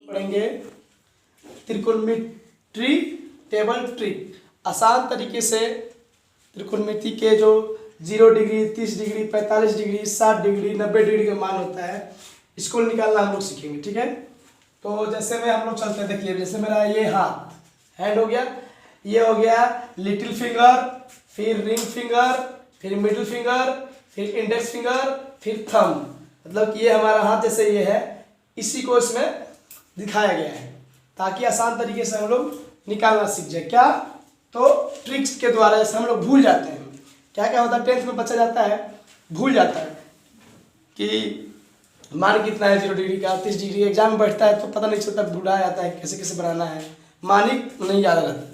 पढ़ेंगे त्रिकोणमिति table trick. आसान तरीके से त्रिकोणमिति के जो 0 degree, 30 degree, 45 degree, 60 degree, 90 degree का मान होता है, इसको निकालना हम लोग सीखेंगे। ठीक है, तो जैसे में हम लोग चलते हैं, देखिए जैसे मेरा ये हाथ हैंड हो गया, ये हो गया लिटिल फिंगर, फिर रिंग फिंगर, फिर मिडिल फिंगर, फिर इंडेक्स फिंगर, फिर थंब। मतलब कि ये हमारा हाथ जैसे ये है, इसी को इसमें दिखाया गया है ताकि आसान तरीके से हम लोग निकालना सीख जाए। क्या तो ट्रिक्स के द्वारा, जैसे हम लोग भूल जाते हैं, क्या क्या होता है 10th में बच्चा जाता है भूल जाता है कि मान कितना है 0 डिग्री का, 30 डिग्री। एग्जाम में बैठता है तो पता नहीं चलता, भूला जाता है कैसे कैसे बनाना है, मान ही नहीं याद रहता।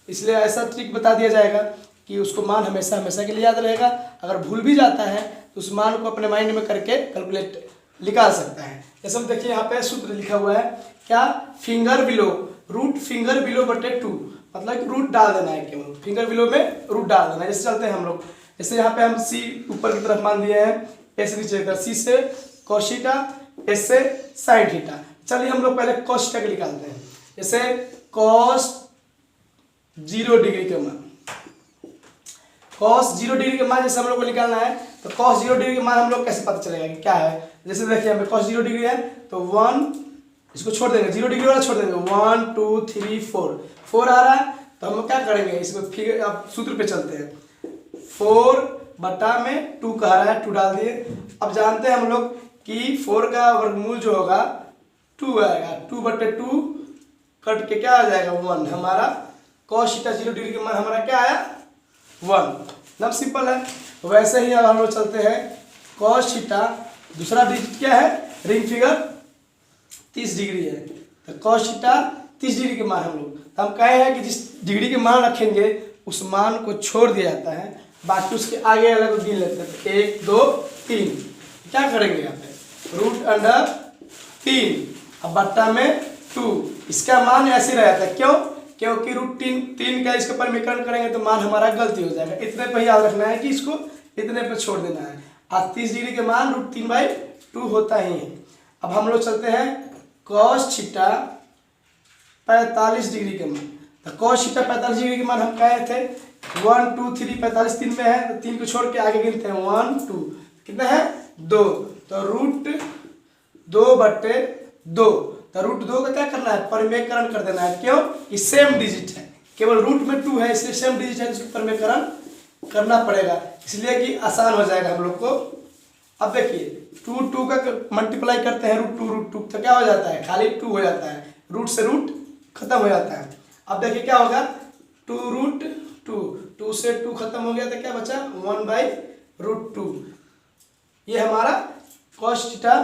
इसलिए ऐसा ट्रिक बता दिया जाएगा कि उसको मान हमेशा हमेशा के लिए याद रहेगा। अगर भूल भी जाता है तो उस मान को अपने माइंड में करके कैलकुलेट निकाल सकता है। जैसे हम देखिए यहाँ पे सूत्र लिखा हुआ है, क्या finger below root finger below बटे 2, मतलब कि रूट डाल देना है, केवल फिंगर बिलो में रूट डाल देना है। जैसे चलते हैं हम लोग, जैसे यहाँ पे हम सी ऊपर की तरफ मान दिए हैं, एस नीचे की तरफ, सी से कॉस थीटा, एस से साइन थीटा। चलिए हम लोग पहले कॉस थीटा के निकालते हैं। जैसे कॉस 0 डिग्री के मान, कॉस 0 डिग्री के मान जैसे हम लोग को निकालना है, तो कॉस 0 डिग्री के मान हम लोग कैसे पता चलेगा कि क्या है। जैसे देखिए हमें कॉस 0 डिग्री है तो 1, इसको छोड़ देंगे, 0 डिग्री वाला छोड़ देंगे, 1 2 3 4 आ रहा है, तो हम लोग क्या करेंगे, इसमें फिर अब सूत्र पे चलते हैं। 4 बटा में 2 कह रहा है, 2 डाल दिए। अब जानते हैं हम लोग कि 4 का वर्गमूल जो होगा 2 आएगा, 2 बटे 2 कट के क्या आ जाएगा 1। हमारा कॉस थीटा 0 डिग्री के मान हमारा क्या आया 1। नब सिंपल है। वैसे ही अब हम लोग चलते हैं कॉस थीटा, दूसरा डिजिट क्या है, रिंग फिगर 30 डिग्री है, तो कॉस थीटा 30 डिग्री के मान हम लोग, तो हम कहे हैं कि जिस डिग्री के मान रखेंगे उस मान को छोड़ दिया जाता है, बाकी उसके आगे अलग गिन लेते हैं। 1 2 3 क्या करेंगे यहाँ पे, रूट अंडर 3 अब बट्टा में 2, इसका मान ऐसे रह जाता है। क्यों, क्योंकि रूट 3 का इसके परिमीकरण करेंगे तो मान हमारा गलती हो जाएगा। इतने पर याद रखना है कि इसको इतने पर छोड़ देना है। आज 30 डिग्री के मान रूट 3/2 होता ही है। अब हम लोग चलते हैं कॉस थीटा 45 डिग्री के मान, तो कॉस थीटा 45 डिग्री के मान हम कहे थे 1 2 3, 45 3 में है तो 3 को छोड़ के आगे गिनते हैं 1 2, कितना है 2, तो रूट 2 बटे 2, तो रूट 2 का क्या करना है, परिमेयकरण कर देना है। क्यों कि सेम डिजिट है, केवल रूट में 2 है इसलिए सेम डिजिट है, तो इसको परिमेयकरण करना पड़ेगा, इसलिए कि आसान हो जाएगा हम लोग को। अब देखिए 2 का मल्टीप्लाई करते हैं रूट 2 तो क्या हो जाता है, खाली 2 हो जाता है, रूट से रूट खत्म हो जाता है। अब देखिए क्या होगा, 2 रूट 2 से 2 खत्म हो गया तो क्या बचा 1/√2। ये हमारा कॉस थीटा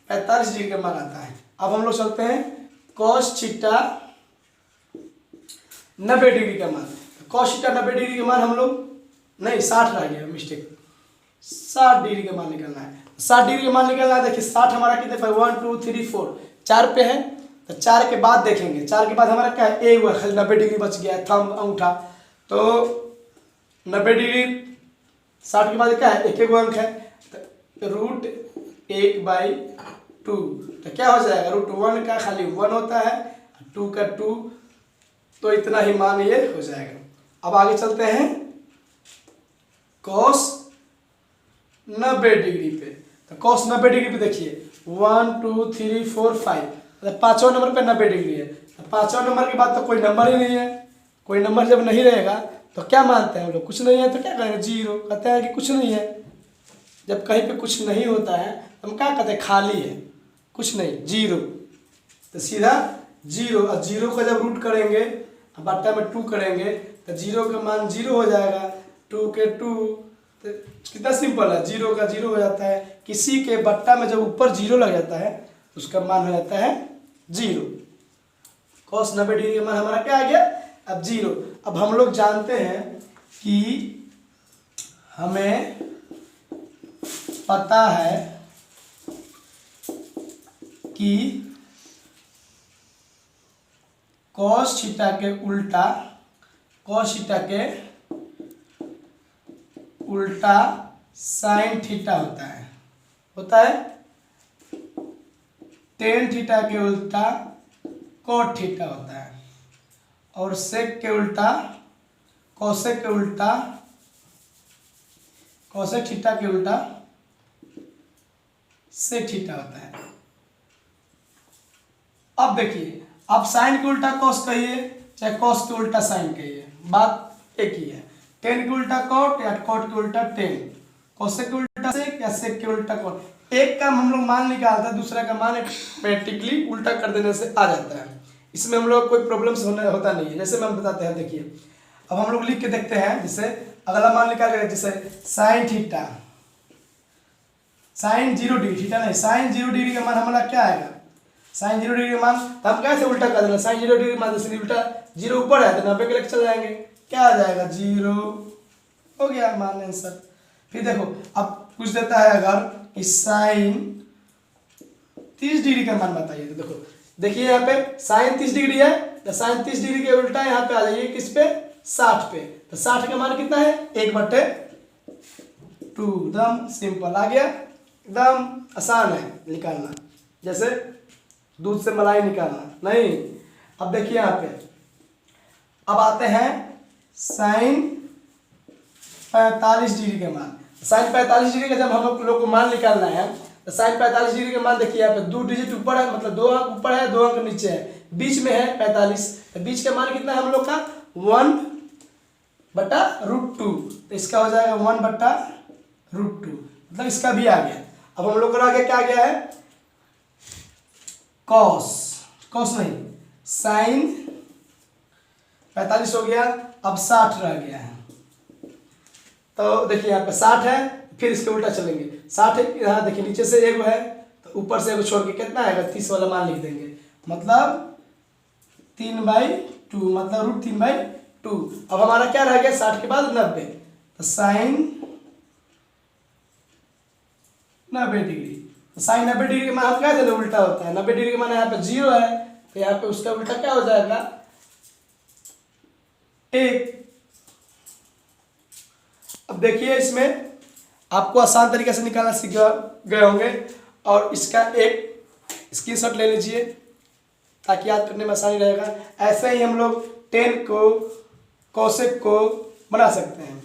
45 डिग्री का मान आता है। अब हम लोग चलते हैं कॉस थीटा 90 डिग्री का मान। कॉस थीटा 90 डिग्री का मान हम लोग नहीं 60 रह गया, मिस्टेक, 60 डिग्री का मान निकलना है। 60 डिग्री का मान निकलना है, देखिए 60 हमारा कितने पे 1 2 3 4 4 पे है, तो 4 के बाद देखेंगे, 4 के बाद हमारा क्या है ए हुआ, 90 डिग्री बच गया है, थंब अंगूठा, तो 90 डिग्री 60 के बाद क्या है एक अंक है, तो रूट 1/2, तो क्या हो जाएगा रूट 1 का खाली 1 होता है, 2 का 2, तो इतना ही मान ये हो जाएगा। अब आगे चलते हैं कॉस 90 डिग्री पे, तो कॉस 90 डिग्री पे देखिए 1 2 3 4 5, मतलब 5वां नंबर पे 90 डिग्री है, तो 5वां नंबर के बाद तो कोई नंबर ही नहीं है। कोई नंबर जब नहीं रहेगा तो क्या मानते हैं हम लोग, कुछ नहीं है तो क्या करेंगे 0, कहते हैं कि कुछ नहीं है। जब कहीं पे कुछ नहीं होता है तो हम क्या कहते हैं, खाली है, कुछ नहीं 0, तो सीधा 0। और 0 का जब रूट करेंगे बट्टा में 2 करेंगे तो 0 का मान 0 हो जाएगा, 2 के 2, तो कितना सिंपल है, 0 का 0 हो जाता है। किसी के बट्टा में जब ऊपर 0 लग जाता है उसका मान हो जाता है 0। कॉस 90 डिग्री का मान हमारा क्या आ गया अब 0। अब हम लोग जानते हैं कि हमें पता है कि कॉस थीटा के उल्टा, कॉस थीटा के उल्टा साइन थीटा होता है, टेन थीटा के उल्टा कॉट थीटा होता है, और सेक के उल्टा कोसेक के उल्टा कोसेक थीटा के उल्टा सेक थीटा होता है। अब देखिए, आप साइन के उल्टा कॉस कहिए चाहे कॉस के उल्टा साइन कहिए, बात एक ही है। टेन के उल्टा कॉट या कॉट के उल्टा टेन, कोसेक के उल्टा सेक या सेक के उल्टा कॉट। एक का हम लोग मान निकालते हैं, दूसरा का मान ऑटोमेटिकली उल्टा कर देने से आ जाता है। इसमें हम लोग कोई प्रॉब्लम्स होता नहीं है। जैसे हम बताते हैं, देखिए अब हम लोग लिख के देखते हैं। जैसे अगला मान निकालेंगे, जैसे sine theta, sine 0 degree, theta नहीं, साइन 0 डिग्री का मान हमारा क्या आएगा, साइन 0 डिग्री का मान तो हम कैसे उल्टा कर देना, साइन 0 डिग्री मान जैसे उल्टा 0 ऊपर है तो 90 के लेकर चल जाएंगे, क्या आ जाएगा 0, हो गया मान आंसर। फिर देखो अब कुछ देता है अगर कि साइन 30 डिग्री का मान बताइए, तो देखो देखिए यहाँ पे साइन 30 डिग्री है, तो साइन 30 डिग्री के उल्टा यहाँ पे आ जाइए किस पे, 60 पे। तो 60 का मान कितना है, 1/2, एकदम सिंपल आ गया, एकदम आसान है निकालना, जैसे दूध से मलाई निकालना नहीं। अब देखिए यहाँ पे अब आते हैं साइन 45 डिग्री के मान। साइन 45 डिग्री का जब हम लोग को मान निकालना है, तो साइन 45 डिग्री का मान देखिए यहाँ पे 2 डिजिट ऊपर है, मतलब 2 अंक ऊपर है 2 अंक नीचे है, बीच में है 45, तो बीच का मान कितना है हम लोग का 1/√2, तो इसका हो जाएगा 1/√2, मतलब इसका भी आ गया। अब हम लोग को आगे क्या आ गया है, कॉस, कॉस नहीं साइन 45 हो गया, अब 60 रह गया है। तो देखिए यहाँ पे 60 है, फिर इसके उल्टा चलेंगे, 60 यहाँ देखिए नीचे से एगो है तो ऊपर से एगो छोड़ के कितना आएगा 30 वाला मान लिख देंगे, मतलब 3/2, मतलब √3/2। अब हमारा क्या रह गया 60 के बाद 90, तो साइन 90 डिग्री, तो साइन 90 डिग्री का मान हम क्या देना उल्टा होता है, 90 डिग्री का मान यहाँ पे 0 है, तो यहाँ पे उसका उल्टा क्या हो जाएगा 1। अब देखिए इसमें आपको आसान तरीके से निकालना सीख गए होंगे, और इसका एक स्क्रीनशॉट ले लीजिए ताकि याद करने में आसानी रहेगा। ऐसे ही हम लोग 10 को कोसेक को बना सकते हैं।